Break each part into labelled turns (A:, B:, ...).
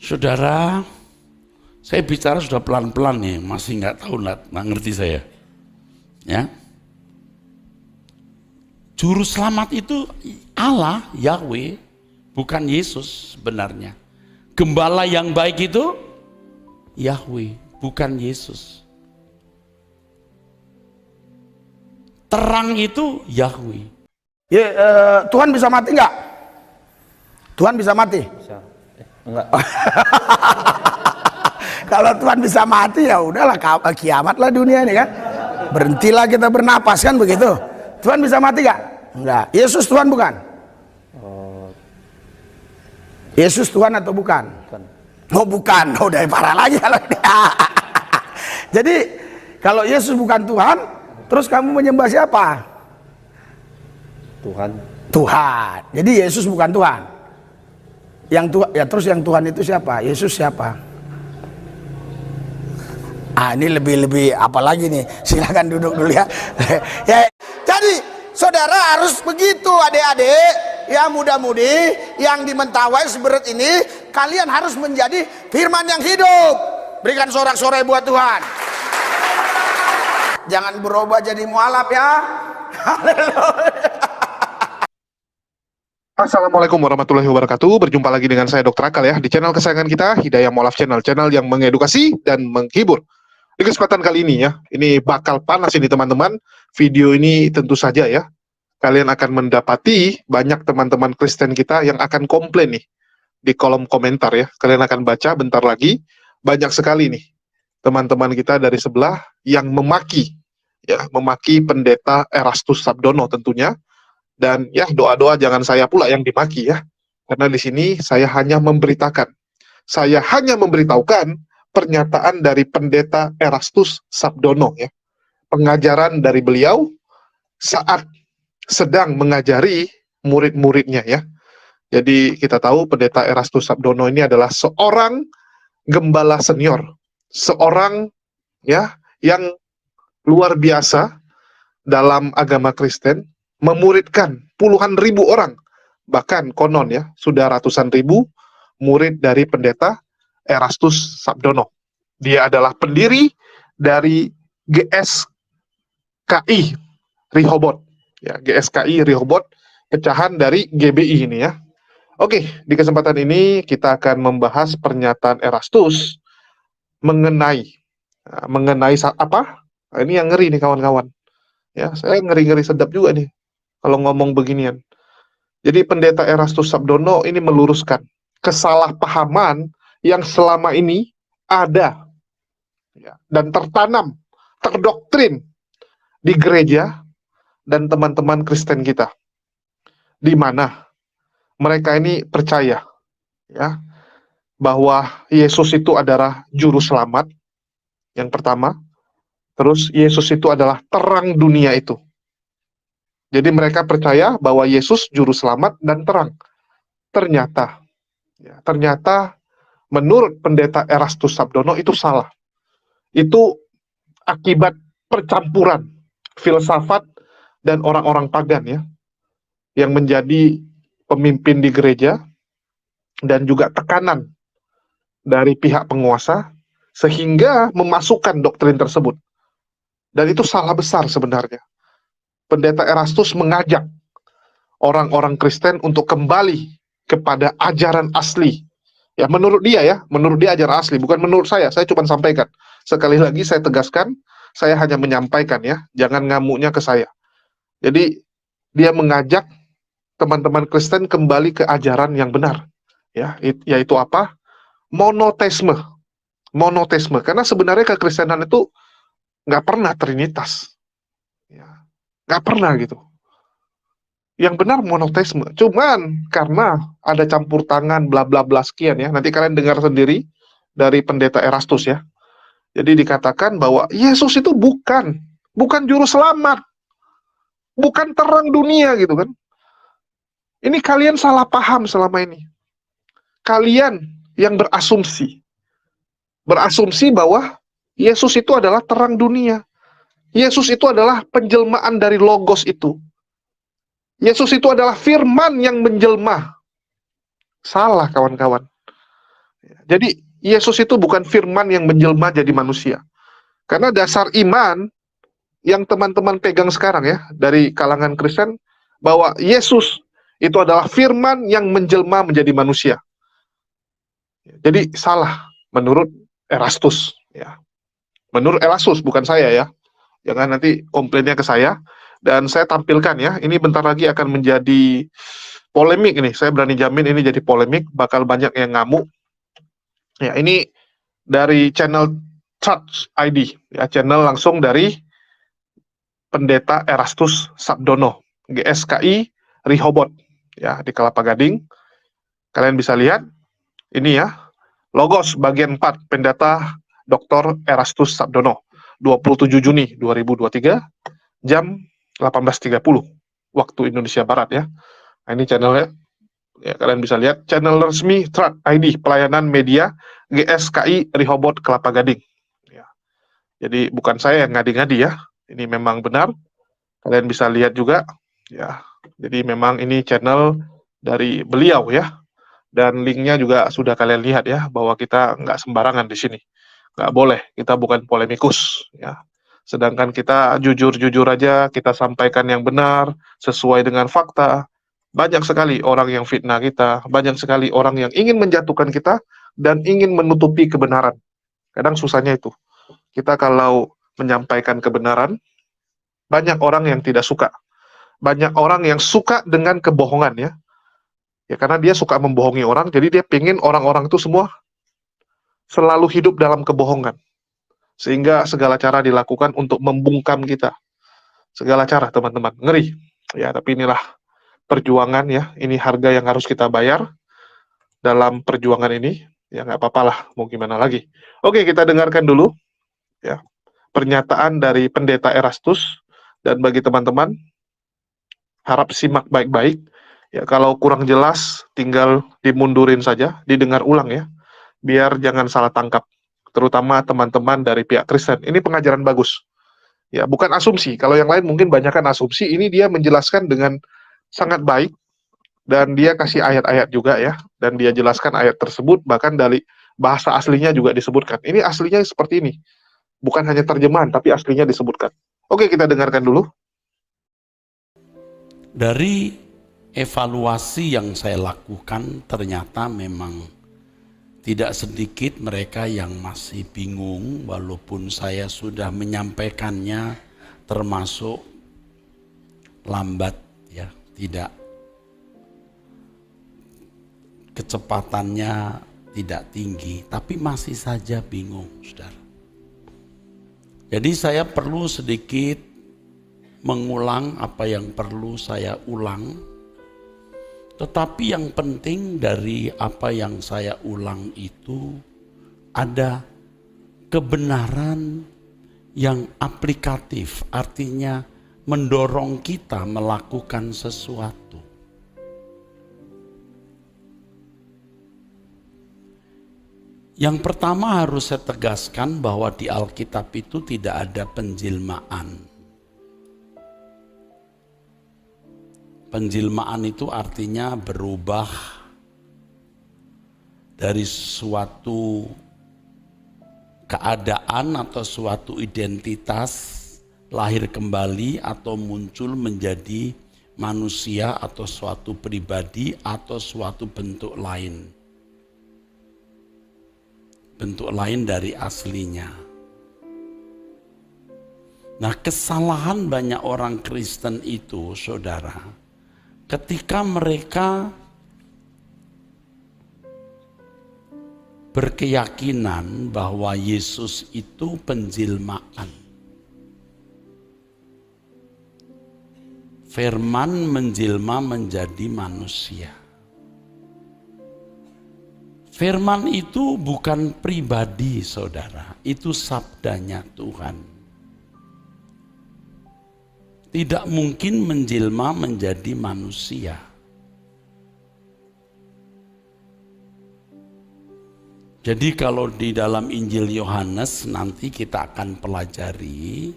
A: Saudara, saya bicara sudah pelan-pelan nih, masih nggak tahu, nggak ngerti saya. Ya, Juru selamat itu Allah, Yahweh, bukan Yesus sebenarnya. Gembala yang baik itu Yahweh, bukan Yesus. Terang itu Yahweh.
B: Tuhan bisa mati nggak? Tuhan bisa mati?
C: Bisa. Enggak.
B: Kalau Tuhan bisa mati ya udahlah, kiamatlah dunia ini kan. Berhentilah kita bernapas kan begitu. Tuhan bisa mati nggak? Enggak. Yesus Tuhan bukan? Yesus Tuhan atau bukan?
C: Bukan.
B: Oh bukan, oh udah parah lagi kalau ini. Jadi kalau Yesus bukan Tuhan, terus kamu menyembah siapa?
C: Tuhan.
B: Tuhan. Jadi Yesus bukan Tuhan. Yang Tuhan ya, terus yang Tuhan itu siapa? Yesus siapa? Ini lebih apa lagi nih? Silakan duduk dulu ya. Ya. Jadi saudara harus begitu, adik-adik, ya muda-mudi yang di Mentawai Seberut ini, kalian harus menjadi firman yang hidup. Berikan sorak-sorai buat Tuhan. Jangan berubah jadi mualaf ya. Haleluya.
D: Assalamualaikum warahmatullahi wabarakatuh. Berjumpa lagi dengan saya Dr. Akal ya di channel kesayangan kita, Hidayah Molaf Channel, channel yang mengedukasi dan menghibur. Di kesempatan kali ini ya, ini bakal panas ini teman-teman. Video ini tentu saja ya, kalian akan mendapati banyak teman-teman Kristen kita yang akan komplain nih di kolom komentar ya. Kalian akan baca bentar lagi, banyak sekali nih teman-teman kita dari sebelah yang memaki ya, memaki pendeta Erastus Sabdono tentunya. Dan ya doa-doa jangan saya pula yang dimaki ya. Karena di sini saya hanya memberitakan. Saya hanya memberitahukan pernyataan dari pendeta Erastus Sabdono ya. Pengajaran dari beliau saat sedang mengajari murid-muridnya ya. Jadi kita tahu pendeta Erastus Sabdono ini adalah seorang gembala senior. Seorang ya yang luar biasa dalam agama Kristen, memuridkan puluhan ribu orang, bahkan konon ya, sudah ratusan ribu murid dari pendeta Erastus Sabdono. Dia adalah pendiri dari GSKI Rehoboth. Ya, GSKI Rehoboth, pecahan dari GBI ini ya. Oke, di kesempatan ini kita akan membahas pernyataan Erastus mengenai apa? Nah, ini yang ngeri nih kawan-kawan. Ya, saya ngeri-ngeri sedap juga nih kalau ngomong beginian. Jadi pendeta Erastus Sabdono ini meluruskan kesalahpahaman yang selama ini ada ya, dan tertanam, terdoktrin di gereja dan teman-teman Kristen kita, di mana mereka ini percaya ya bahwa Yesus itu adalah juru selamat yang pertama, terus Yesus itu adalah terang dunia itu. Jadi mereka percaya bahwa Yesus juru selamat dan terang. Ternyata menurut pendeta Erastus Sabdono itu salah. Itu akibat percampuran filsafat dan orang-orang pagan ya, yang menjadi pemimpin di gereja dan juga tekanan dari pihak penguasa sehingga memasukkan doktrin tersebut. Dan itu salah besar sebenarnya. Pendeta Erastus mengajak orang-orang Kristen untuk kembali kepada ajaran asli. Ya, menurut dia ajaran asli, bukan menurut saya cuma sampaikan. Sekali lagi saya tegaskan, saya hanya menyampaikan ya, jangan ngamuknya ke saya. Jadi, dia mengajak teman-teman Kristen kembali ke ajaran yang benar. Ya, yaitu apa? Monoteisme. Monoteisme, karena sebenarnya kekristenan itu nggak pernah trinitas. Nggak pernah gitu. Yang benar monoteisme. Cuman karena ada campur tangan bla bla bla sekian ya. Nanti kalian dengar sendiri dari pendeta Erastus ya. Jadi dikatakan bahwa Yesus itu bukan juru selamat. Bukan terang dunia gitu kan. Ini kalian salah paham selama ini. Kalian yang berasumsi bahwa Yesus itu adalah terang dunia. Yesus itu adalah penjelmaan dari logos itu. Yesus itu adalah firman yang menjelma. Salah kawan-kawan. Jadi Yesus itu bukan firman yang menjelma jadi manusia. Karena dasar iman yang teman-teman pegang sekarang ya, dari kalangan Kristen, bahwa Yesus itu adalah firman yang menjelma menjadi manusia. Jadi salah menurut Erastus. Ya. Menurut Erastus, bukan saya ya. Jangan nanti komplainnya ke saya. Dan saya tampilkan ya, ini bentar lagi akan menjadi polemik ini. Saya berani jamin ini jadi polemik, bakal banyak yang ngamuk. Ya, ini dari channel Church ID, ya, channel langsung dari Pendeta Erastus Sabdono, GSKI Rehoboth, ya, di Kelapa Gading. Kalian bisa lihat, ini ya, Logos bagian 4, Pendeta Dr. Erastus Sabdono, 27 Juni 2023, jam 18.30, waktu Indonesia Barat ya. Nah, ini channelnya. Ya, kalian bisa lihat channel resmi Church ID, pelayanan media GSKI Rehoboth Kelapa Gading. Ya. Jadi bukan saya yang ngadi-ngadi ya, ini memang benar. Kalian bisa lihat juga, ya. Jadi memang ini channel dari beliau ya, dan linknya juga sudah kalian lihat ya, bahwa kita nggak sembarangan di sini, nggak boleh, kita bukan polemikus ya. Sedangkan kita jujur-jujur aja, kita sampaikan yang benar sesuai dengan fakta. Banyak sekali orang yang fitnah kita, banyak sekali orang yang ingin menjatuhkan kita dan ingin menutupi kebenaran. Kadang susahnya itu. Kita kalau menyampaikan kebenaran, banyak orang yang tidak suka. Banyak orang yang suka dengan kebohongan ya. Ya karena dia suka membohongi orang, jadi dia pengen orang-orang itu semua selalu hidup dalam kebohongan. Sehingga segala cara dilakukan untuk membungkam kita. Segala cara teman-teman, ngeri. Ya tapi inilah perjuangan ya, ini harga yang harus kita bayar dalam perjuangan ini, ya nggak apa-apa lah, mau gimana lagi. Oke, kita dengarkan dulu ya pernyataan dari Pendeta Erastus, dan bagi teman-teman harap simak baik-baik ya, kalau kurang jelas tinggal dimundurin saja, didengar ulang ya, biar jangan salah tangkap, terutama teman-teman dari pihak Kristen. Ini pengajaran bagus ya, bukan asumsi. Kalau yang lain mungkin banyakkan asumsi, ini dia menjelaskan dengan sangat baik, dan dia kasih ayat-ayat juga ya, dan dia jelaskan ayat tersebut, bahkan dari bahasa aslinya juga disebutkan. Ini aslinya seperti ini, bukan hanya terjemahan, tapi aslinya disebutkan. Oke, kita dengarkan dulu.
A: Dari evaluasi yang saya lakukan, ternyata memang tidak sedikit mereka yang masih bingung, walaupun saya sudah menyampaikannya, termasuk lambat ya, tidak, kecepatannya tidak tinggi, tapi masih saja bingung, saudara. Jadi saya perlu sedikit mengulang apa yang perlu saya ulang, tetapi yang penting dari apa yang saya ulang itu ada kebenaran yang aplikatif, artinya mendorong kita melakukan sesuatu. Yang pertama harus saya tegaskan bahwa di Alkitab itu tidak ada penjelmaan. Penjelmaan itu artinya berubah dari suatu keadaan atau suatu identitas, lahir kembali atau muncul menjadi manusia atau suatu pribadi atau suatu bentuk lain. Bentuk lain dari aslinya. Nah, kesalahan banyak orang Kristen itu, saudara, ketika mereka berkeyakinan bahwa Yesus itu penjelmaan. Firman menjelma menjadi manusia. Firman itu bukan pribadi, saudara. Itu sabdanya Tuhan. Tidak mungkin menjelma menjadi manusia. Jadi kalau di dalam Injil Yohanes nanti kita akan pelajari,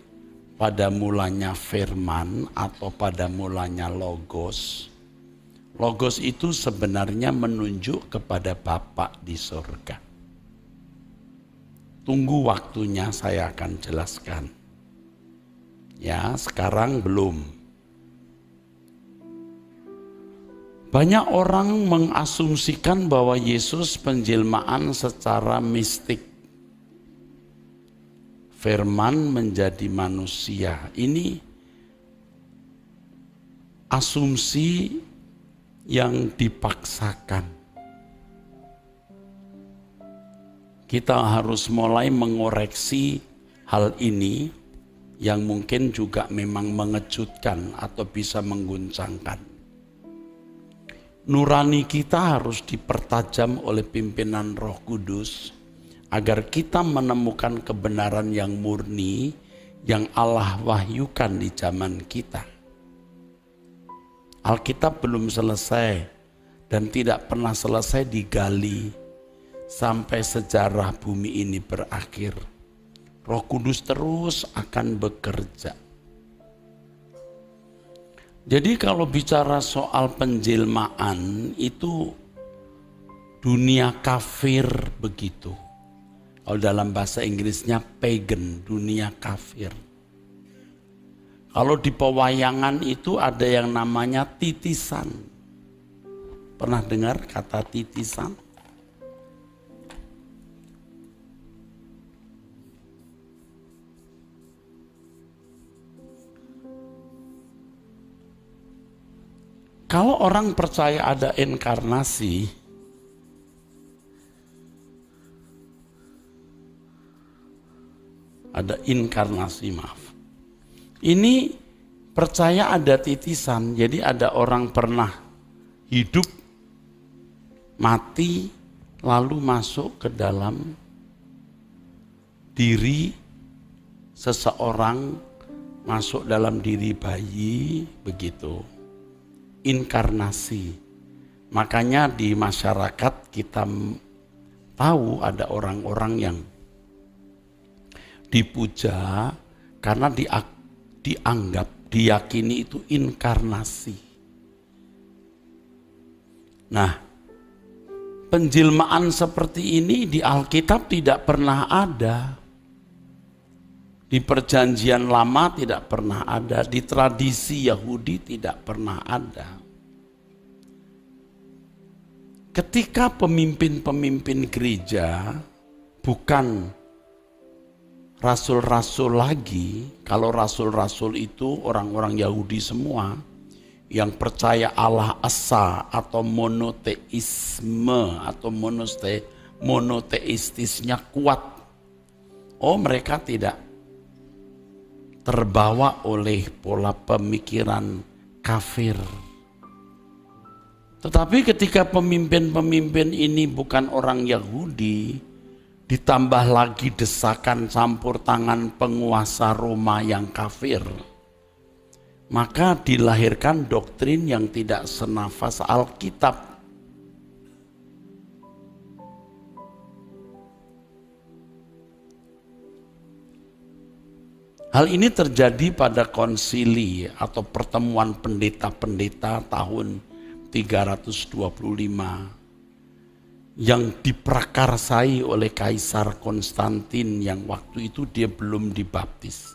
A: pada mulanya firman atau pada mulanya logos. Logos itu sebenarnya menunjuk kepada Bapa di surga. Tunggu waktunya saya akan jelaskan. Ya, sekarang belum. Banyak orang mengasumsikan bahwa Yesus penjelmaan secara mistik. Firman menjadi manusia. Ini asumsi yang dipaksakan. Kita harus mulai mengoreksi hal ini yang mungkin juga memang mengejutkan atau bisa mengguncangkan. Nurani kita harus dipertajam oleh pimpinan Roh Kudus agar kita menemukan kebenaran yang murni yang Allah wahyukan di zaman kita. Alkitab belum selesai dan tidak pernah selesai digali sampai sejarah bumi ini berakhir. Roh Kudus terus akan bekerja. Jadi kalau bicara soal penjelmaan itu dunia kafir begitu. Kalau dalam bahasa Inggrisnya pagan, dunia kafir. Kalau di pewayangan itu ada yang namanya titisan. Pernah dengar kata titisan? Kalau orang percaya ada inkarnasi, ini percaya ada titisan, jadi ada orang pernah hidup, mati, lalu masuk ke dalam diri seseorang, masuk dalam diri bayi, begitu. Inkarnasi. Makanya di masyarakat kita tahu ada orang-orang yang dipuja karena dianggap, diyakini itu inkarnasi. Nah, penjelmaan seperti ini di Alkitab tidak pernah ada. Di perjanjian lama tidak pernah ada, di tradisi Yahudi tidak pernah ada. Ketika pemimpin-pemimpin gereja bukan rasul-rasul lagi, kalau rasul-rasul itu orang-orang Yahudi semua yang percaya Allah Esa atau monoteisme atau monoteistisnya kuat. Oh, mereka tidak terbawa oleh pola pemikiran kafir. Tetapi ketika pemimpin-pemimpin ini bukan orang Yahudi, ditambah lagi desakan campur tangan penguasa Roma yang kafir, maka dilahirkan doktrin yang tidak senafas Alkitab. Hal ini terjadi pada konsili atau pertemuan pendeta-pendeta tahun 325 yang diprakarsai oleh Kaisar Konstantin yang waktu itu dia belum dibaptis.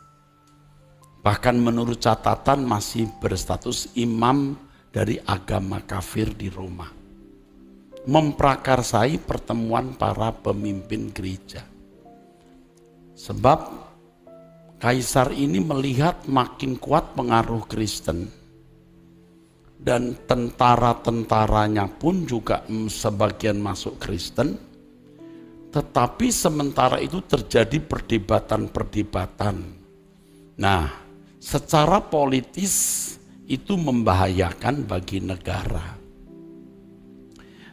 A: Bahkan menurut catatan masih berstatus imam dari agama kafir di Roma. Memprakarsai pertemuan para pemimpin gereja. Sebab Kaisar ini melihat makin kuat pengaruh Kristen dan tentara-tentaranya pun juga sebagian masuk Kristen, tetapi sementara itu terjadi perdebatan-perdebatan. Nah, secara politis itu membahayakan bagi negara.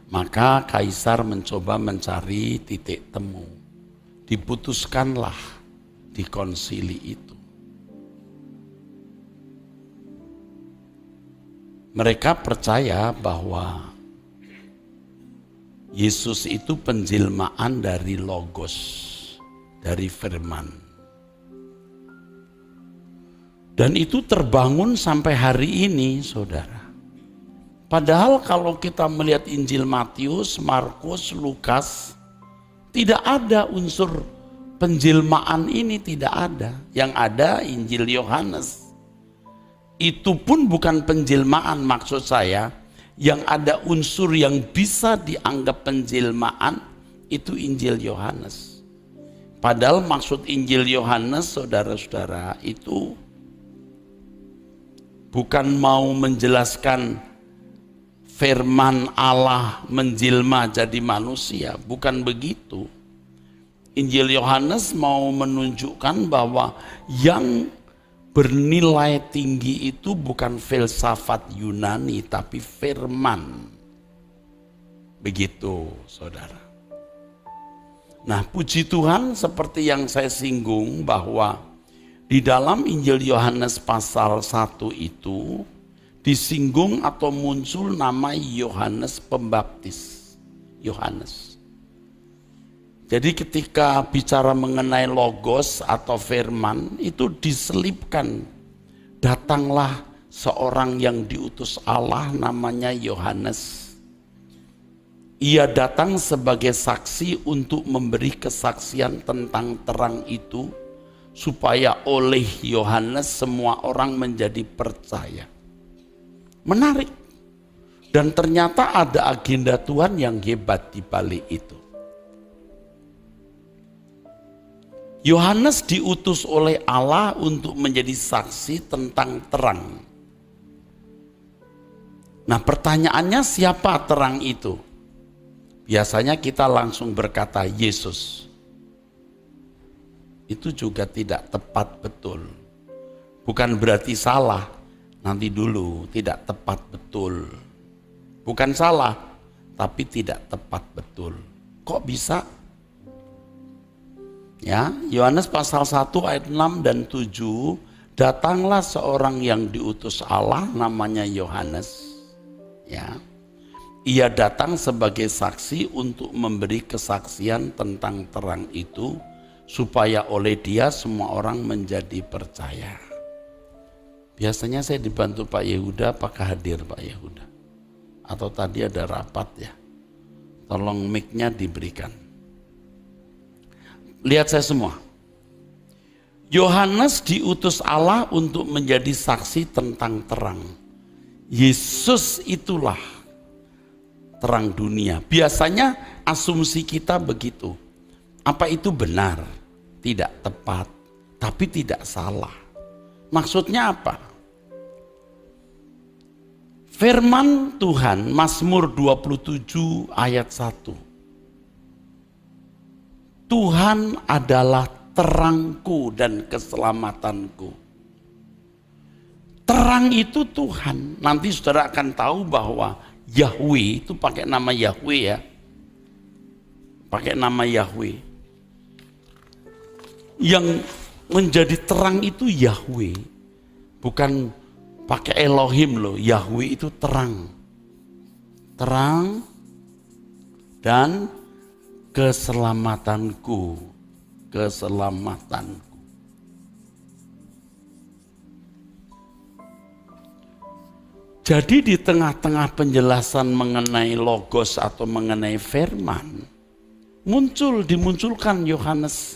A: Maka Kaisar mencoba mencari titik temu. Diputuskanlah di konsili itu. Mereka percaya bahwa Yesus itu penjelmaan dari Logos, dari firman. Dan itu terbangun sampai hari ini, saudara. Padahal kalau kita melihat Injil Matius, Markus, Lukas, tidak ada unsur penjelmaan ini, tidak ada. Yang ada Injil Yohanes. Itu pun bukan penjelmaan, maksud saya. Yang ada unsur yang bisa dianggap penjelmaan itu Injil Yohanes. Padahal maksud Injil Yohanes, saudara-saudara, itu bukan mau menjelaskan firman Allah menjelma jadi manusia, bukan begitu. Injil Yohanes mau menunjukkan bahwa yang bernilai tinggi itu bukan filsafat Yunani, tapi firman. Begitu, saudara. Nah, puji Tuhan, seperti yang saya singgung bahwa di dalam Injil Yohanes pasal 1 itu disinggung atau muncul nama Yohanes Pembaptis. Yohanes. Jadi ketika bicara mengenai logos atau firman, itu diselipkan, datanglah seorang yang diutus Allah namanya Yohanes. Ia datang sebagai saksi untuk memberi kesaksian tentang terang itu, supaya oleh Yohanes semua orang menjadi percaya. Menarik. Dan ternyata ada agenda Tuhan yang hebat di balik itu. Yohanes diutus oleh Allah untuk menjadi saksi tentang terang. Nah, pertanyaannya, siapa terang itu? Biasanya kita langsung berkata Yesus. Itu juga tidak tepat betul. Bukan berarti salah. Nanti dulu, tidak tepat betul. Bukan salah, tapi tidak tepat betul. Kok bisa? Ya, Yohanes pasal 1 ayat 6 dan 7, datanglah seorang yang diutus Allah namanya Yohanes. Ya. Ia datang sebagai saksi untuk memberi kesaksian tentang terang itu, supaya oleh dia semua orang menjadi percaya. Biasanya saya dibantu Pak Yehuda, apakah hadir Pak Yehuda? Atau tadi ada rapat ya? Tolong mic-nya diberikan. Lihat saya semua. Yohanes diutus Allah untuk menjadi saksi tentang terang. Yesus itulah terang dunia. Biasanya asumsi kita begitu. Apa itu benar? Tidak tepat, tapi tidak salah. Maksudnya apa? Firman Tuhan, Mazmur 27 ayat 1. Tuhan adalah terangku dan keselamatanku. Terang itu Tuhan. Nanti saudara akan tahu bahwa Yahweh itu pakai nama Yahweh ya. Pakai nama Yahweh. Yang menjadi terang itu Yahweh. Bukan pakai Elohim loh. Yahweh itu terang. Terang dan keselamatanku, keselamatanku. Jadi di tengah-tengah penjelasan mengenai logos atau mengenai firman, dimunculkan Yohanes.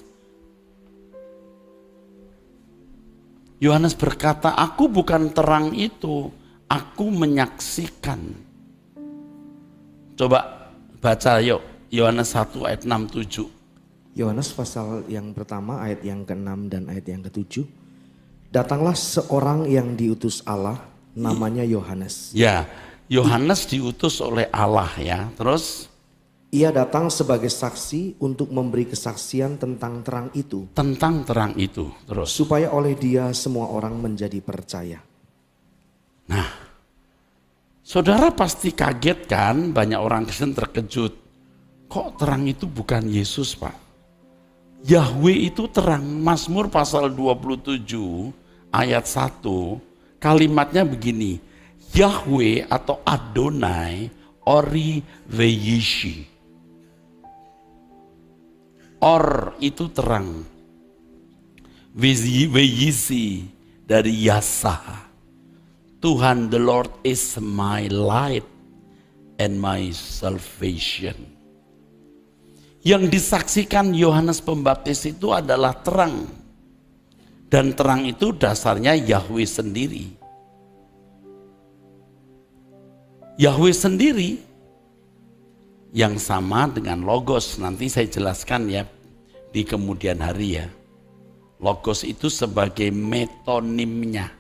A: Yohanes berkata, aku bukan terang itu, aku menyaksikan. Coba baca yuk. Yohanes 1 ayat 6-7.
C: Yohanes pasal yang pertama ayat yang ke-6 dan ayat yang ke-7. Datanglah seorang yang diutus Allah, namanya Yohanes.
A: Ya, Yohanes diutus oleh Allah ya. Terus?
C: Ia datang sebagai saksi untuk memberi kesaksian tentang terang itu.
A: Tentang terang itu. Terus?
C: Supaya oleh dia semua orang menjadi percaya.
A: Nah, saudara pasti kaget kan, banyak orang Kristen terkejut. Kok terang itu bukan Yesus Pak? Yahweh itu terang. Mazmur pasal 27 ayat 1, kalimatnya begini. Yahweh atau Adonai Ori Veyishi. Or itu terang. Veyisi dari Yasa. Tuhan the Lord is my light and my salvation. Yang disaksikan Yohanes Pembaptis itu adalah terang. Dan terang itu dasarnya Yahweh sendiri. Yahweh sendiri yang sama dengan Logos. Nanti saya jelaskan ya di kemudian hari ya. Logos itu sebagai metonimnya.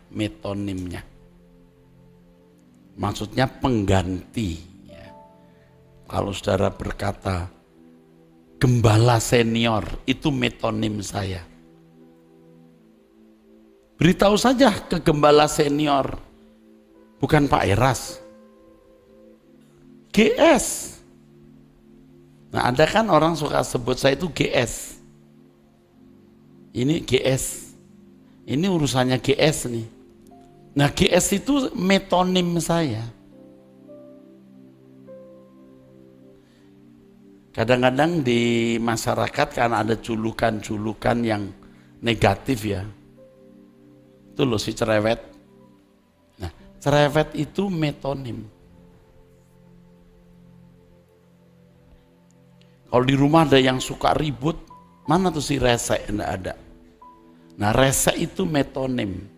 A: Maksudnya pengganti. Ya. Kalau saudara berkata, gembala senior, itu metonim saya. Beritahu saja ke gembala senior, bukan Pak Eras, GS. Nah, ada kan orang suka sebut saya itu GS. Ini GS. Ini urusannya GS nih. Nah, GS itu metonim saya. Kadang-kadang di masyarakat kan ada julukan-julukan yang negatif ya. Itu loh si cerewet. Nah, cerewet itu metonim. Kalau di rumah ada yang suka ribut, mana tuh si rese? Enggak ada. Nah, rese itu metonim.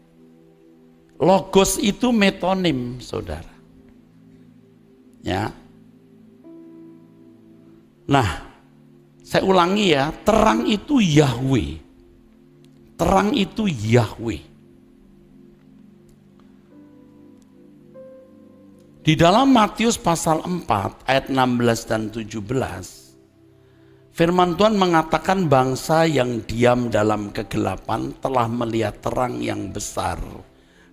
A: Logos itu metonim, saudara. Ya. Nah, saya ulangi ya, terang itu Yahweh. Terang itu Yahweh. Di dalam Matius pasal 4 ayat 16 dan 17, firman Tuhan mengatakan bangsa yang diam dalam kegelapan telah melihat terang yang besar.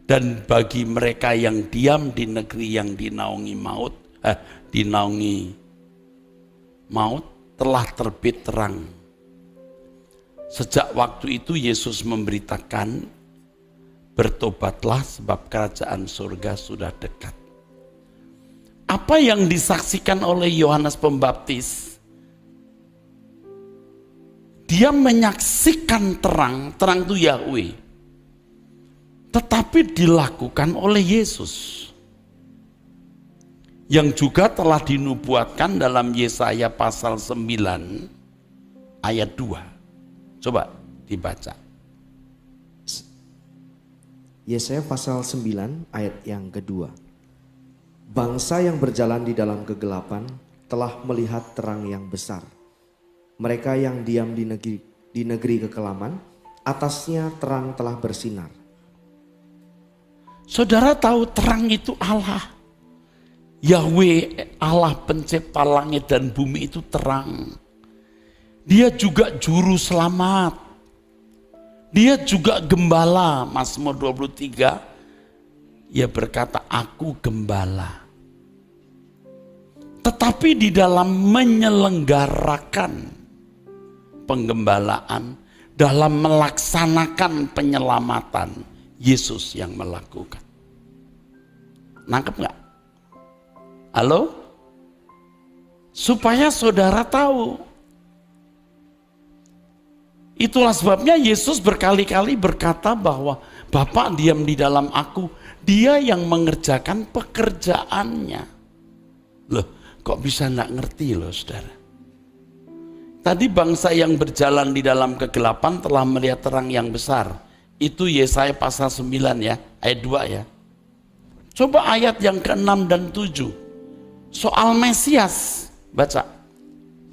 A: Dan bagi mereka yang diam di negeri yang dinaungi maut telah terbit terang. Sejak waktu itu Yesus memberitakan, bertobatlah sebab kerajaan surga sudah dekat. Apa yang disaksikan oleh Yohanes Pembaptis? Dia menyaksikan terang, terang itu Yahweh. Tetapi dilakukan oleh Yesus. Yang juga telah dinubuatkan dalam Yesaya pasal 9 ayat 2. Coba dibaca.
C: Yesaya pasal 9 ayat yang kedua. Bangsa yang berjalan di dalam kegelapan telah melihat terang yang besar. Mereka yang diam di negeri kekelaman, atasnya terang telah bersinar.
A: Saudara tahu terang itu Allah. Yahweh Allah pencipta langit dan bumi itu terang. Dia juga juru selamat. Dia juga gembala. Mazmur 23. Ia berkata, aku gembala. Tetapi di dalam menyelenggarakan penggembalaan, dalam melaksanakan penyelamatan, Yesus yang melakukan. Nangkep nggak? Halo? Supaya saudara tahu. Itulah sebabnya Yesus berkali-kali berkata bahwa Bapa diam di dalam aku. Dia yang mengerjakan pekerjaannya. Loh, kok bisa nggak ngerti loh saudara? Tadi bangsa yang berjalan di dalam kegelapan telah melihat terang yang besar. Itu Yesaya pasal 9 ya, ayat 2 ya. Coba ayat yang ke-6 dan 7. Soal Mesias, baca.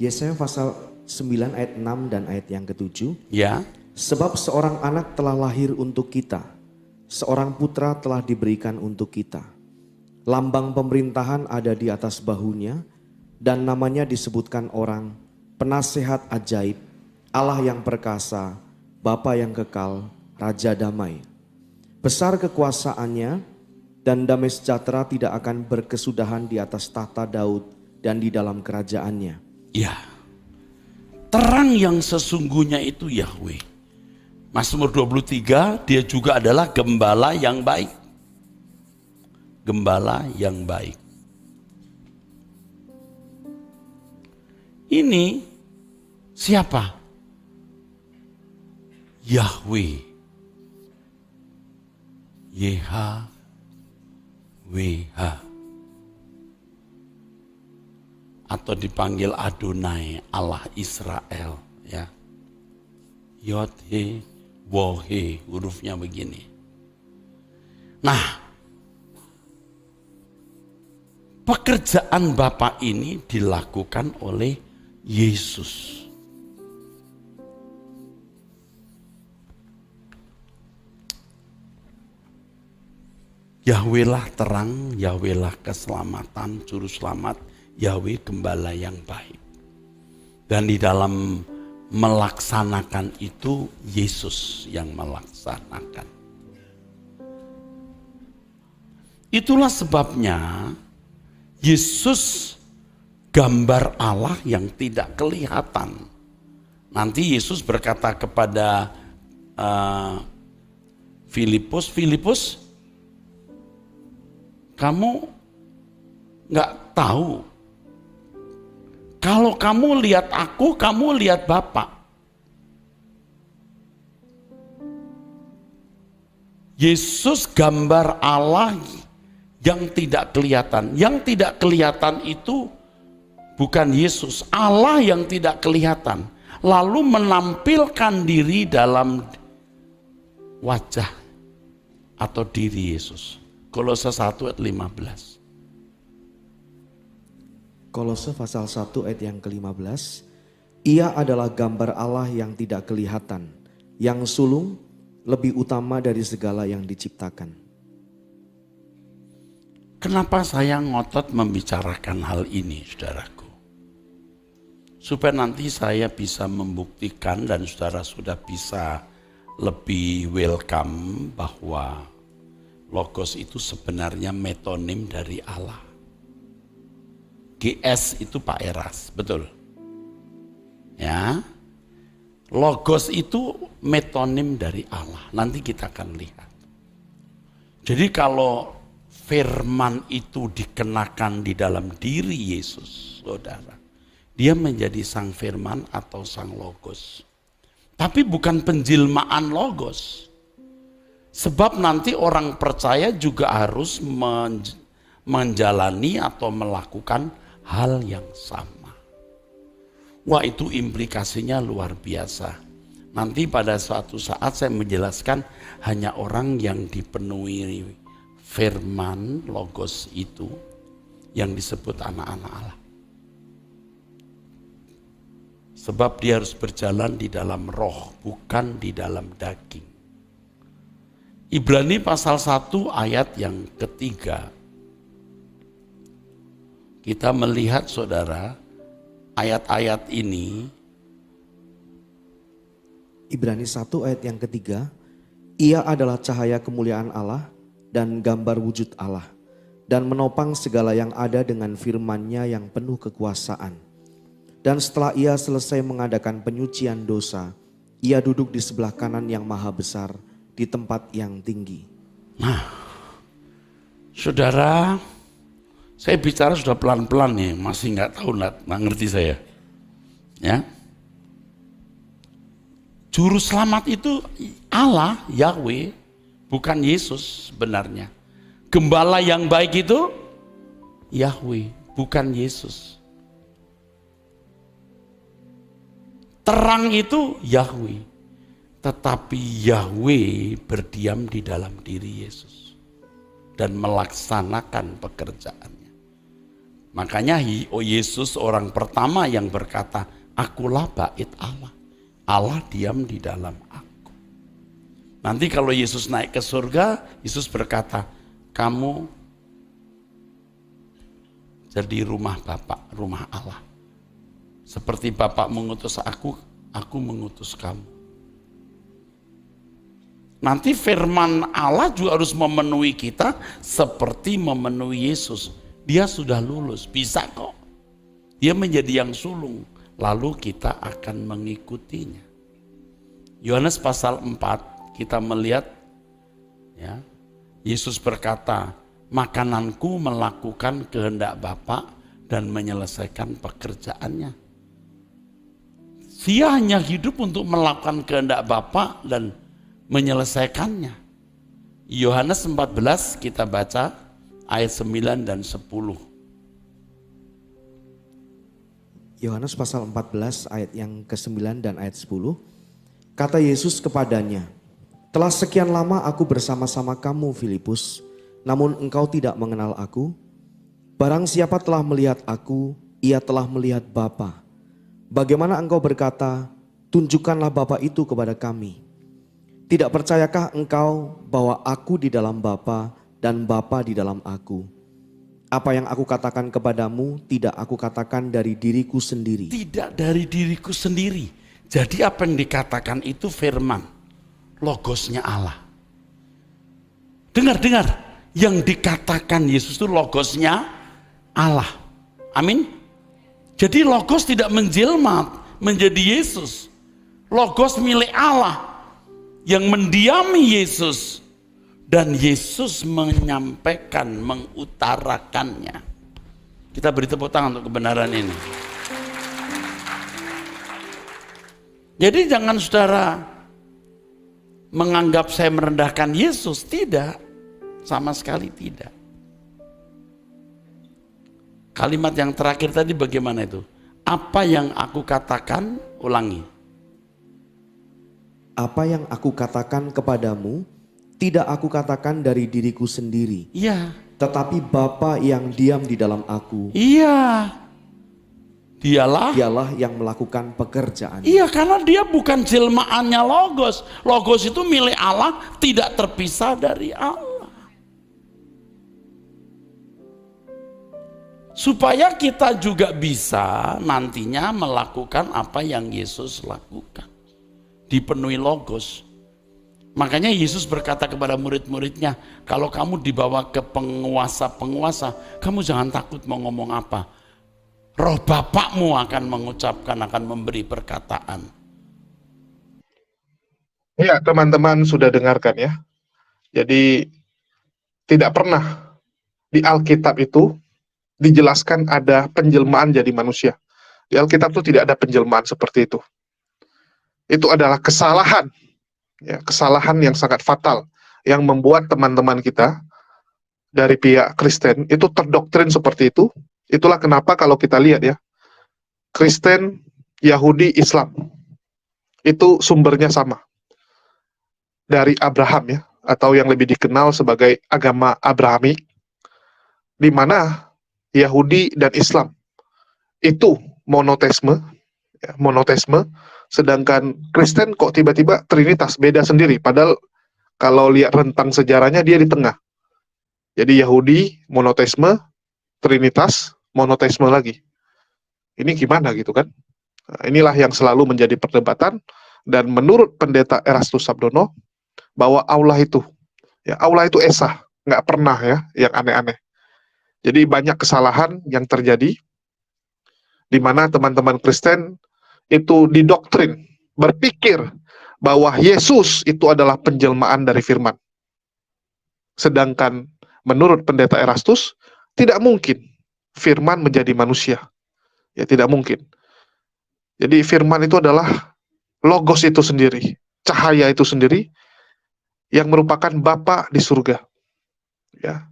C: Yesaya pasal 9 ayat 6 dan ayat yang ke-7.
A: Ya.
C: Sebab seorang anak telah lahir untuk kita. Seorang putra telah diberikan untuk kita. Lambang pemerintahan ada di atas bahunya, dan namanya disebutkan orang, Penasehat Ajaib, Allah yang perkasa, Bapa yang kekal, Raja damai. Besar kekuasaannya, dan damai sejahtera tidak akan berkesudahan di atas tahta Daud dan di dalam kerajaannya.
A: Ya, terang yang sesungguhnya itu Yahweh. Mazmur 23, dia juga adalah gembala yang baik. Gembala yang baik. Ini siapa? Yahweh. WH. Atau dipanggil Adonai, Allah Israel. Ya. Yod, He, Wo, He, hurufnya begini. Nah, pekerjaan Bapa ini dilakukan oleh Yesus. Yahwehlah terang, Yahwehlah keselamatan, juru selamat, Yahweh gembala yang baik. Dan di dalam melaksanakan itu, Yesus yang melaksanakan. Itulah sebabnya Yesus gambar Allah yang tidak kelihatan. Nanti Yesus berkata kepada Filipus, Filipus, kamu nggak tahu. Kalau kamu lihat aku, kamu lihat Bapa. Yesus gambar Allah yang tidak kelihatan. Yang tidak kelihatan itu bukan Yesus, Allah yang tidak kelihatan. Lalu menampilkan diri dalam wajah atau diri Yesus. Kolose 1 ayat 15.
C: Kolose pasal 1 ayat yang ke-15. Ia adalah gambar Allah yang tidak kelihatan, yang sulung, lebih utama dari segala yang diciptakan.
A: Kenapa saya ngotot membicarakan hal ini, saudaraku? Supaya nanti saya bisa membuktikan dan saudara sudah bisa lebih welcome bahwa Logos itu sebenarnya metonim dari Allah. GS itu Pak Eras, betul? Ya, Logos itu metonim dari Allah. Nanti kita akan lihat. Jadi kalau firman itu dikenakan di dalam diri Yesus, saudara, dia menjadi sang firman atau sang Logos. Tapi bukan penjelmaan Logos. Sebab nanti orang percaya juga harus menjalani atau melakukan hal yang sama. Wah, itu implikasinya luar biasa. Nanti pada suatu saat saya menjelaskan hanya orang yang dipenuhi firman Logos itu yang disebut anak-anak Allah. Sebab dia harus berjalan di dalam roh, bukan di dalam daging. Ibrani pasal 1 ayat yang ketiga. Kita melihat, saudara, ayat-ayat ini.
C: Ibrani 1 ayat yang ketiga. Ia adalah cahaya kemuliaan Allah dan gambar wujud Allah, dan menopang segala yang ada dengan firman-Nya yang penuh kekuasaan. Dan setelah ia selesai mengadakan penyucian dosa, ia duduk di sebelah kanan yang maha besar, di tempat yang tinggi.
A: Nah, saudara, saya bicara sudah pelan-pelan nih, masih nggak tahu, nggak ngerti saya. Ya, juru selamat itu Allah, Yahweh, bukan Yesus sebenarnya. Gembala yang baik itu Yahweh, bukan Yesus. Terang itu Yahweh, tetapi Yahweh berdiam di dalam diri Yesus dan melaksanakan pekerjaannya. Makanya Yesus orang pertama yang berkata, akulah bait Allah. Allah diam di dalam aku. Nanti kalau Yesus naik ke surga, Yesus berkata, kamu jadi rumah Bapa, rumah Allah. Seperti Bapa mengutus aku mengutus kamu. Nanti firman Allah juga harus memenuhi kita seperti memenuhi Yesus. Dia sudah lulus, bisa kok. Dia menjadi yang sulung, lalu kita akan mengikutinya. Yohanes pasal 4 kita melihat, ya, Yesus berkata, makananku melakukan kehendak Bapa dan menyelesaikan pekerjaannya. Dia hanya hidup untuk melakukan kehendak Bapa dan menyelesaikannya. Yohanes 14 kita baca, ayat 9 dan 10.
C: Yohanes pasal 14 ayat yang ke-9 dan ayat 10. Kata Yesus kepadanya, "Telah sekian lama aku bersama-sama kamu, Filipus, namun engkau tidak mengenal aku. Barang siapa telah melihat aku, ia telah melihat Bapa. Bagaimana engkau berkata, tunjukkanlah Bapa itu kepada kami? Tidak percayakah engkau bahwa aku di dalam Bapa dan Bapa di dalam aku? Apa yang aku katakan kepadamu tidak aku katakan dari diriku sendiri."
A: Tidak dari diriku sendiri. Jadi apa yang dikatakan itu firman, logosnya Allah. Dengar, yang dikatakan Yesus itu logosnya Allah. Amin. Jadi logos tidak menjelma menjadi Yesus. Logos milik Allah yang mendiami Yesus. Dan Yesus menyampaikan, mengutarakannya. Kita beri tepuk tangan untuk kebenaran ini. Jadi jangan saudara menganggap saya merendahkan Yesus. Tidak, sama sekali tidak. Kalimat yang terakhir tadi bagaimana itu? Apa yang aku katakan, ulangi.
C: Apa yang aku katakan kepadamu tidak aku katakan dari diriku sendiri.
A: Iya.
C: Tetapi Bapa yang diam di dalam aku.
A: Iya. Dialah
C: yang melakukan pekerjaan.
A: Iya, karena dia bukan jelmaannya logos. Logos itu milik Allah, tidak terpisah dari Allah. Supaya kita juga bisa nantinya melakukan apa yang Yesus lakukan. Dipenuhi logos. Makanya Yesus berkata kepada murid-muridnya, kalau kamu dibawa ke penguasa-penguasa, kamu jangan takut mau ngomong apa. Roh Bapakmu akan mengucapkan, akan memberi perkataan.
D: Ya, teman-teman sudah dengarkan ya. Jadi tidak pernah di Alkitab itu dijelaskan ada penjelmaan jadi manusia. Di Alkitab itu tidak ada penjelmaan seperti itu. Itu adalah kesalahan, ya, kesalahan yang sangat fatal yang membuat teman-teman kita dari pihak Kristen itu terdoktrin seperti itu. Itulah kenapa kalau kita lihat ya, Kristen, Yahudi, Islam, itu sumbernya sama. Dari Abraham ya, atau yang lebih dikenal sebagai agama Abrahami, di mana Yahudi dan Islam itu monoteisme, ya, monoteisme, sedangkan Kristen kok tiba-tiba Trinitas, beda sendiri. Padahal kalau lihat rentang sejarahnya dia di tengah. Jadi Yahudi monoteisme, Trinitas, monoteisme lagi. Ini gimana gitu kan? Nah, inilah yang selalu menjadi perdebatan, dan menurut pendeta Erastus Sabdono bahwa Allah itu, ya Allah itu esa, nggak pernah ya yang aneh-aneh. Jadi banyak kesalahan yang terjadi di mana teman-teman Kristen itu didoktrin berpikir bahwa Yesus itu adalah penjelmaan dari firman. Sedangkan menurut pendeta Erastus tidak mungkin firman menjadi manusia. Ya tidak mungkin. Jadi firman itu adalah logos itu sendiri, cahaya itu sendiri yang merupakan Bapa di surga. Ya.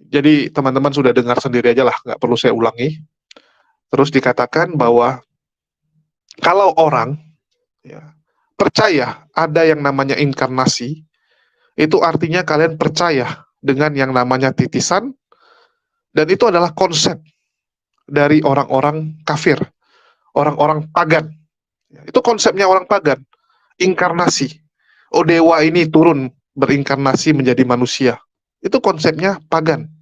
D: Jadi teman-teman sudah dengar sendiri aja lah, nggak perlu saya ulangi. Terus dikatakan bahwa kalau orang ya, percaya ada yang namanya inkarnasi, itu artinya kalian percaya dengan yang namanya titisan. Dan itu adalah konsep dari orang-orang kafir, orang-orang pagan. Itu konsepnya orang pagan, inkarnasi. Oh, dewa ini turun berinkarnasi menjadi manusia. Itu konsepnya pagan.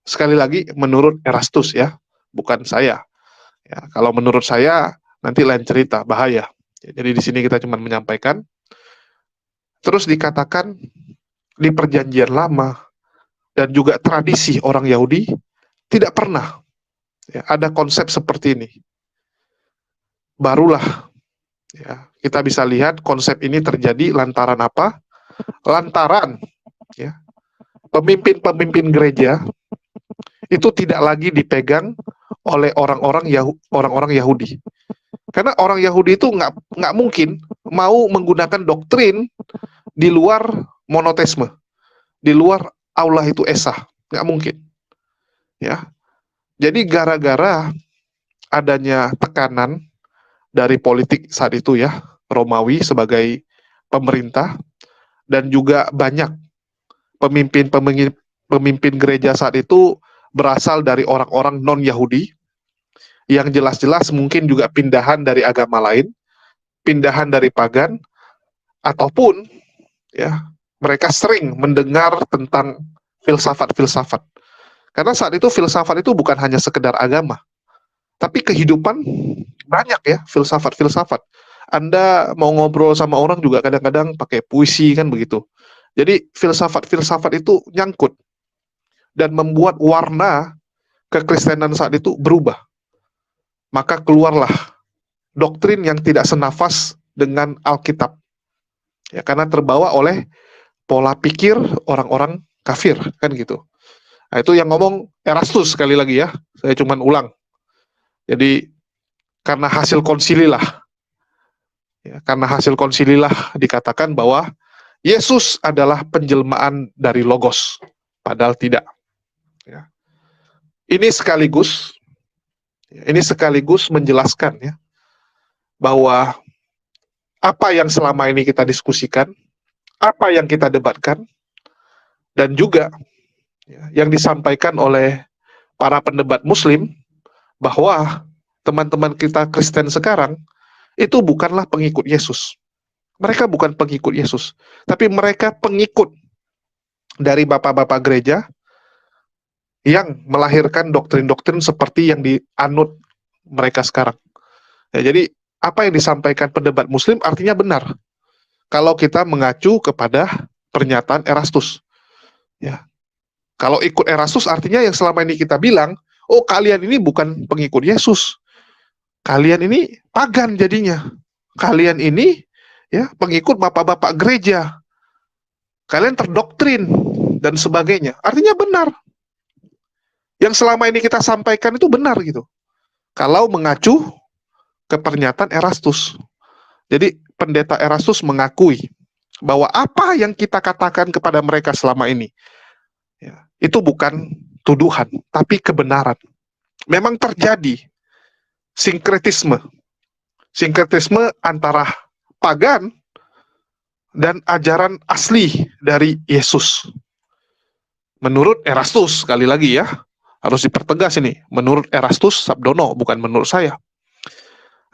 D: Sekali lagi menurut Erastus ya, bukan saya. Ya, kalau menurut saya nanti lain cerita, bahaya. Jadi di sini kita cuma menyampaikan. Terus dikatakan di Perjanjian Lama dan juga tradisi orang Yahudi tidak pernah ya, ada konsep seperti ini. Barulah ya, kita bisa lihat konsep ini terjadi lantaran apa? Lantaran ya, pemimpin-pemimpin gereja itu tidak lagi dipegang oleh orang-orang Yahudi. Karena orang Yahudi itu nggak mungkin mau menggunakan doktrin di luar monoteisme, di luar Allah itu esa. nggak mungkin. Ya, jadi gara-gara adanya tekanan dari politik saat itu ya, Romawi sebagai pemerintah, dan juga banyak pemimpin gereja saat itu berasal dari orang-orang non-Yahudi, yang jelas-jelas mungkin juga pindahan dari agama lain, pindahan dari pagan, ataupun ya mereka sering mendengar tentang filsafat-filsafat. Karena saat itu filsafat itu bukan hanya sekedar agama, tapi kehidupan banyak ya filsafat-filsafat. Anda mau ngobrol sama orang juga kadang-kadang pakai puisi kan begitu. Jadi filsafat-filsafat itu nyangkut dan membuat warna kekristenan saat itu berubah. Maka keluarlah doktrin yang tidak senafas dengan Alkitab. Ya, karena terbawa oleh pola pikir orang-orang kafir kan gitu. Nah, itu yang ngomong Erastus sekali lagi ya. Saya cuman ulang. Jadi karena hasil konsili lah. Ya, karena hasil konsili lah dikatakan bahwa Yesus adalah penjelmaan dari Logos. Padahal tidak. Ya. Ini sekaligus menjelaskan ya bahwa apa yang selama ini kita diskusikan, apa yang kita debatkan, dan juga ya, yang disampaikan oleh para pendebat Muslim bahwa teman-teman kita Kristen sekarang itu bukanlah pengikut Yesus. Mereka bukan pengikut Yesus, tapi mereka pengikut dari bapak-bapak gereja yang melahirkan doktrin-doktrin seperti yang dianut mereka sekarang. Ya, jadi apa yang disampaikan pendebat Muslim artinya benar kalau kita mengacu kepada pernyataan Erastus. Ya, kalau ikut Erastus artinya yang selama ini kita bilang, oh kalian ini bukan pengikut Yesus, kalian ini pagan jadinya, kalian ini ya pengikut bapak-bapak gereja, kalian terdoktrin dan sebagainya. Artinya benar. Yang selama ini kita sampaikan itu benar gitu. Kalau mengacu ke pernyataan Erastus. Jadi pendeta Erastus mengakui bahwa apa yang kita katakan kepada mereka selama ini ya, itu bukan tuduhan, tapi kebenaran. Memang terjadi sinkretisme antara pagan dan ajaran asli dari Yesus. Menurut Erastus, sekali lagi ya, harus dipertegas ini, menurut Erastus Sabdono, bukan menurut saya.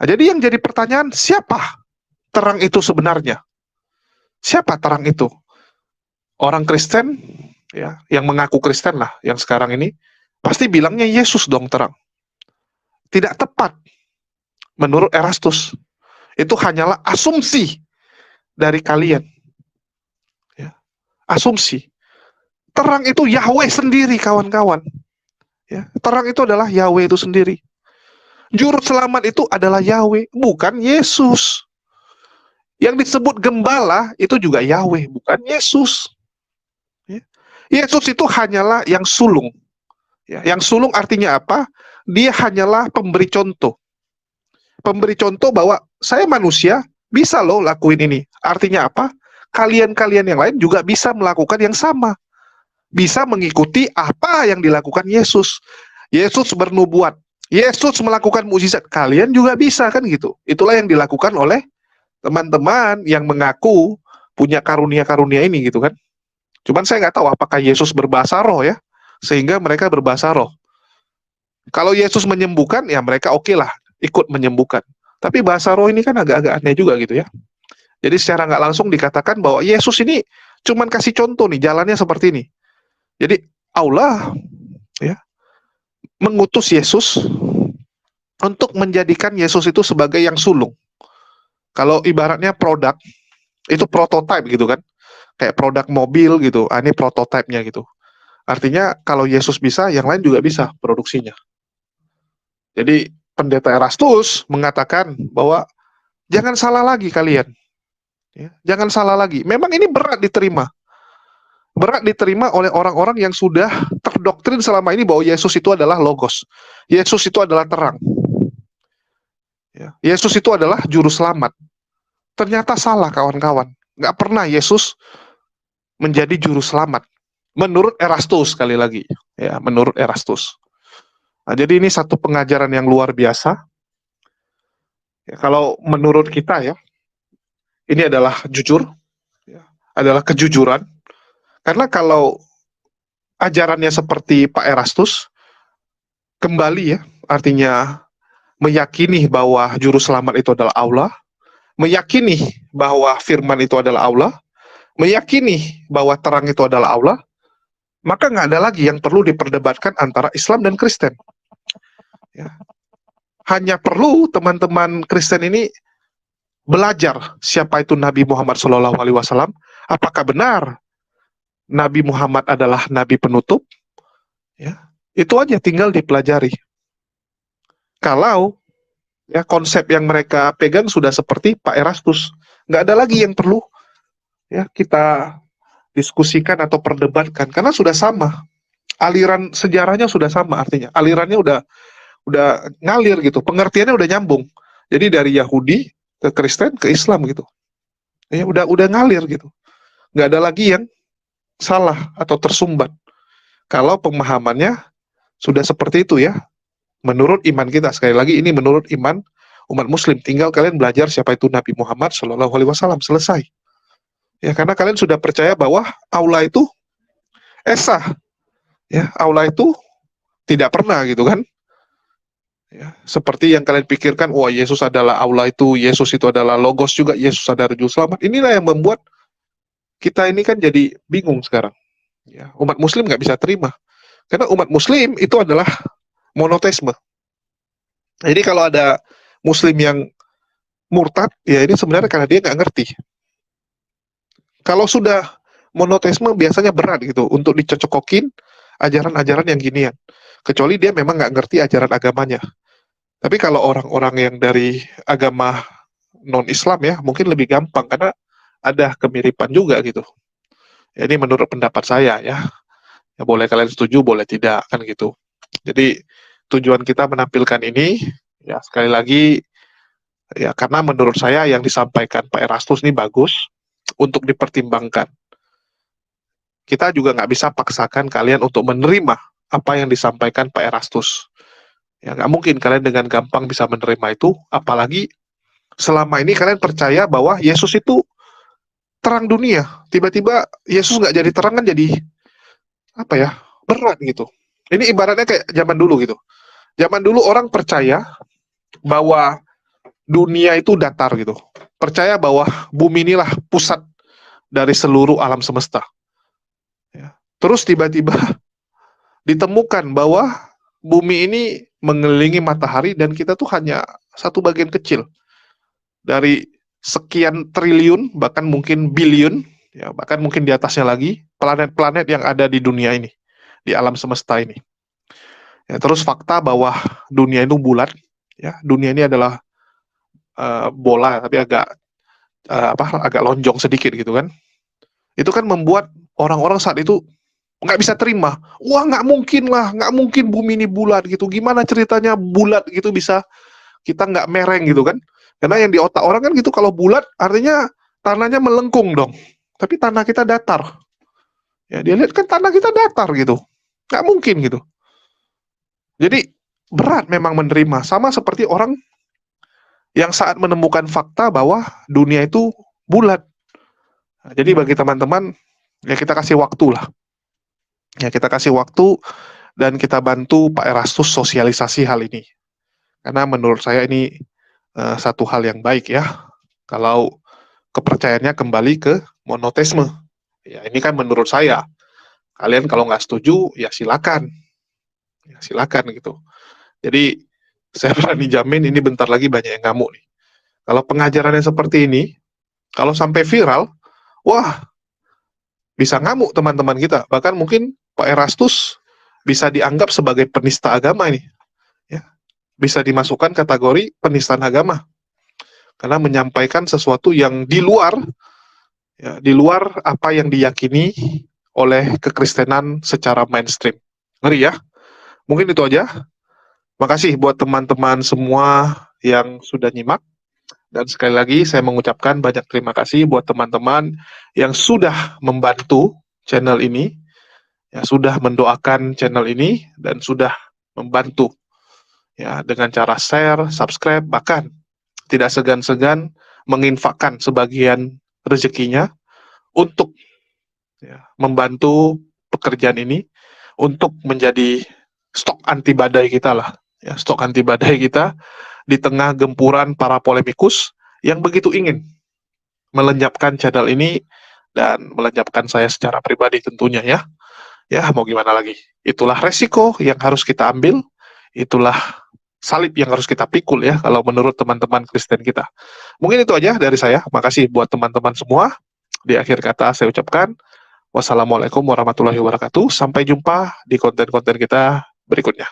D: Nah, jadi yang jadi pertanyaan, siapa terang itu sebenarnya? Siapa terang itu? Orang Kristen, ya, yang mengaku Kristen lah, yang sekarang ini, pasti bilangnya Yesus dong terang. Tidak tepat, menurut Erastus. Itu hanyalah asumsi dari kalian. Ya, asumsi. Terang itu Yahweh sendiri, kawan-kawan. Ya, terang itu adalah Yahweh itu sendiri. Juru selamat itu adalah Yahweh, bukan Yesus. Yang disebut gembala itu juga Yahweh, bukan Yesus. Ya. Yesus itu hanyalah yang sulung. Ya, yang sulung artinya apa? Dia hanyalah pemberi contoh. Pemberi contoh bahwa saya manusia, bisa loh lakuin ini. Artinya apa? Kalian-kalian yang lain juga bisa melakukan yang sama. Bisa mengikuti apa yang dilakukan Yesus. Yesus bernubuat. Yesus melakukan mukjizat. Kalian juga bisa kan gitu. Itulah yang dilakukan oleh teman-teman yang mengaku punya karunia-karunia ini gitu kan. Cuman saya nggak tahu apakah Yesus berbahasa roh ya. Sehingga mereka berbahasa roh. Kalau Yesus menyembuhkan, ya mereka oke lah ikut menyembuhkan. Tapi bahasa roh ini kan agak-agak aneh juga gitu ya. Jadi secara nggak langsung dikatakan bahwa Yesus ini cuman kasih contoh nih, jalannya seperti ini. Jadi Allah ya mengutus Yesus untuk menjadikan Yesus itu sebagai yang sulung. Kalau ibaratnya produk, itu prototipe gitu kan. Kayak produk mobil gitu, ini prototipenya gitu. Artinya kalau Yesus bisa, yang lain juga bisa produksinya. Jadi pendeta Erastus mengatakan bahwa jangan salah lagi kalian. Ya, jangan salah lagi. Memang ini berat diterima. Berat diterima oleh orang-orang yang sudah terdoktrin selama ini bahwa Yesus itu adalah Logos. Yesus itu adalah terang. Ya, Yesus itu adalah juru selamat. Ternyata salah kawan-kawan. Nggak pernah Yesus menjadi juru selamat. Menurut Erastus, sekali lagi, ya, menurut Erastus. Nah, jadi ini satu pengajaran yang luar biasa. Ya, kalau menurut kita ya, ini adalah jujur, ya, adalah kejujuran. Karena kalau ajarannya seperti Pak Erastus, kembali ya, artinya meyakini bahwa juru selamat itu adalah Allah, meyakini bahwa firman itu adalah Allah, meyakini bahwa terang itu adalah Allah, maka nggak ada lagi yang perlu diperdebatkan antara Islam dan Kristen. Ya. Hanya perlu teman-teman Kristen ini belajar siapa itu Nabi Muhammad SAW, apakah benar Nabi Muhammad adalah Nabi penutup, ya, itu aja tinggal dipelajari. Kalau ya konsep yang mereka pegang sudah seperti Pak Erastus, nggak ada lagi yang perlu ya kita diskusikan atau perdebatkan karena sudah sama, aliran sejarahnya sudah sama, artinya alirannya udah ngalir gitu, pengertiannya udah nyambung. Jadi dari Yahudi ke Kristen ke Islam gitu, ya udah ngalir gitu, nggak ada lagi yang salah atau tersumbat kalau pemahamannya sudah seperti itu ya. Menurut iman kita, sekali lagi ini menurut iman umat Muslim. Tinggal kalian belajar siapa itu Nabi Muhammad SAW, selesai. Ya, karena kalian sudah percaya bahwa Allah itu esa, ya, Allah itu tidak pernah gitu kan. Ya, seperti yang kalian pikirkan, wah Yesus adalah Allah itu, Yesus itu adalah Logos juga, Yesus adalah Juru Selamat. Inilah yang membuat kita ini kan jadi bingung sekarang. Ya, umat Muslim nggak bisa terima. Karena umat Muslim itu adalah monoteisme. Jadi kalau ada Muslim yang murtad, ya ini sebenarnya karena dia nggak ngerti. Kalau sudah monoteisme biasanya berat gitu untuk dicocokokin ajaran-ajaran yang ginian. Kecuali dia memang nggak ngerti ajaran agamanya. Tapi kalau orang-orang yang dari agama non-Islam ya, mungkin lebih gampang karena ada kemiripan juga gitu. Ya, ini menurut pendapat saya ya. Ya boleh kalian setuju, boleh tidak kan gitu. Jadi tujuan kita menampilkan ini ya sekali lagi ya karena menurut saya yang disampaikan Pak Erastus ini bagus untuk dipertimbangkan. Kita juga nggak bisa paksakan kalian untuk menerima apa yang disampaikan Pak Erastus. Ya nggak mungkin kalian dengan gampang bisa menerima itu, apalagi selama ini kalian percaya bahwa Yesus itu terang dunia. Tiba-tiba Yesus nggak jadi terang kan jadi apa ya, berat gitu. Ini ibaratnya kayak zaman dulu gitu. Zaman dulu orang percaya bahwa dunia itu datar gitu. Percaya bahwa bumi inilah pusat dari seluruh alam semesta. Ya. Terus tiba-tiba ditemukan bahwa bumi ini mengelilingi matahari dan kita tuh hanya satu bagian kecil dari sekian triliun, bahkan mungkin biliun, ya bahkan mungkin di atasnya lagi, planet-planet yang ada di dunia ini, di alam semesta ini. Ya, terus fakta bahwa dunia itu bulat, ya dunia ini adalah bola tapi agak lonjong sedikit gitu kan. Itu kan membuat orang-orang saat itu nggak bisa terima. Wah nggak mungkin lah, nggak mungkin bumi ini bulat gitu. Gimana ceritanya bulat gitu bisa kita nggak mereng gitu kan? Karena yang di otak orang kan gitu, kalau bulat artinya tanahnya melengkung dong. Tapi tanah kita datar. Ya dia lihat kan tanah kita datar gitu. Nggak mungkin gitu. Jadi berat memang menerima. Sama seperti orang yang saat menemukan fakta bahwa dunia itu bulat. Nah, jadi bagi teman-teman, ya kita kasih waktu lah. Ya kita kasih waktu dan kita bantu Pak Erastus sosialisasi hal ini. Karena menurut saya ini satu hal yang baik ya. Kalau kepercayaannya kembali ke monoteisme. Ya ini kan menurut saya. Kalian kalau nggak setuju, ya silakan. Ya silakan gitu. Jadi saya berani jamin ini bentar lagi banyak yang ngamuk nih. Kalau pengajarannya seperti ini, kalau sampai viral, wah bisa ngamuk teman-teman kita. Bahkan mungkin Pak Erastus bisa dianggap sebagai penista agama ini. Ya. Bisa dimasukkan kategori penistaan agama. Karena menyampaikan sesuatu yang di luar apa yang diyakini oleh kekristenan secara mainstream. Ngeri ya? Mungkin itu aja. Makasih buat teman-teman semua yang sudah nyimak. Dan sekali lagi saya mengucapkan banyak terima kasih buat teman-teman yang sudah membantu channel ini ya sudah mendoakan channel ini dan sudah membantu ya dengan cara share, subscribe, bahkan tidak segan-segan menginfakkan sebagian rezekinya untuk ya, membantu pekerjaan ini untuk menjadi stok anti badai kita lah, ya stok anti badai kita di tengah gempuran para polemikus yang begitu ingin melenyapkan channel ini dan melenyapkan saya secara pribadi tentunya ya. Ya mau gimana lagi. Itulah resiko yang harus kita ambil, itulah salib yang harus kita pikul ya kalau menurut teman-teman Kristen kita. Mungkin itu aja dari saya. Makasih buat teman-teman semua. Di akhir kata saya ucapkan wassalamualaikum warahmatullahi wabarakatuh. Sampai jumpa di konten-konten kita berikutnya.